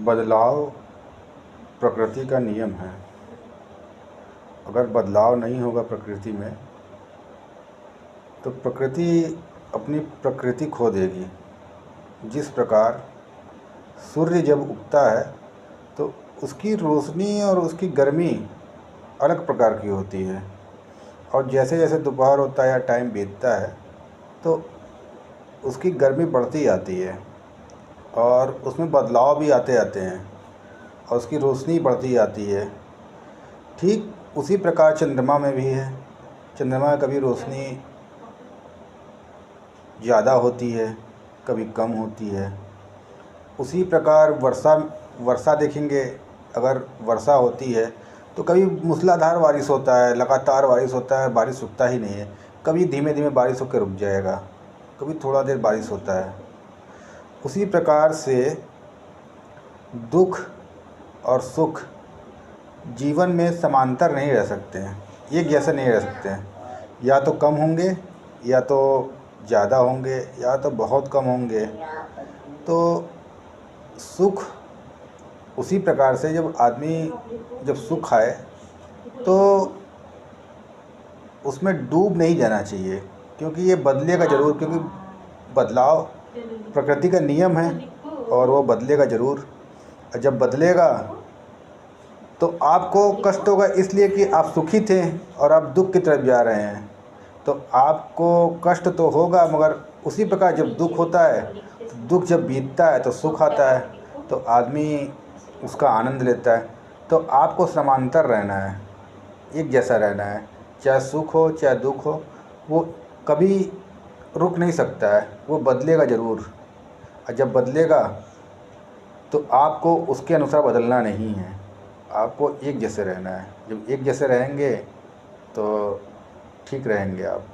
बदलाव प्रकृति का नियम है। अगर बदलाव नहीं होगा प्रकृति में तो प्रकृति अपनी प्रकृति खो देगी। जिस प्रकार सूर्य जब उगता है तो उसकी रोशनी और उसकी गर्मी अलग प्रकार की होती है, और जैसे जैसे दोपहर होता है या टाइम बीतता है तो उसकी गर्मी बढ़ती जाती है और उसमें बदलाव भी आते आते हैं और उसकी रोशनी बढ़ती जाती है। ठीक उसी प्रकार चंद्रमा में भी है। चंद्रमा में कभी रोशनी ज़्यादा होती है, कभी कम होती है। उसी प्रकार वर्षा देखेंगे, अगर वर्षा होती है तो कभी मूसलाधार बारिश होता है, लगातार बारिश होता है, बारिश रुकता ही नहीं है। कभी धीमे धीमे बारिश होकर रुक जाएगा, कभी थोड़ा देर बारिश होता है। उसी प्रकार से दुख और सुख जीवन में समांतर नहीं रह सकते हैं, एक जैसे नहीं रह सकते हैं। या तो कम होंगे, या तो ज़्यादा होंगे, या तो बहुत कम होंगे। तो सुख उसी प्रकार से जब सुख आए तो उसमें डूब नहीं जाना चाहिए, क्योंकि ये बदलेगा ज़रूर, क्योंकि बदलाव प्रकृति का नियम है और वो बदलेगा ज़रूर। और जब बदलेगा तो आपको कष्ट होगा, इसलिए कि आप सुखी थे और आप दुख की तरफ जा रहे हैं, तो आपको कष्ट तो होगा। मगर उसी प्रकार जब दुख होता है, तो दुख जब बीतता है तो सुख आता है, तो आदमी उसका आनंद लेता है। तो आपको समांतर रहना है, एक जैसा रहना है। चाहे सुख हो चाहे दुख हो, वो कभी रुक नहीं सकता है, वो बदलेगा ज़रूर। और जब बदलेगा तो आपको उसके अनुसार बदलना नहीं है, आपको एक जैसे रहना है। जब एक जैसे रहेंगे तो ठीक रहेंगे आप।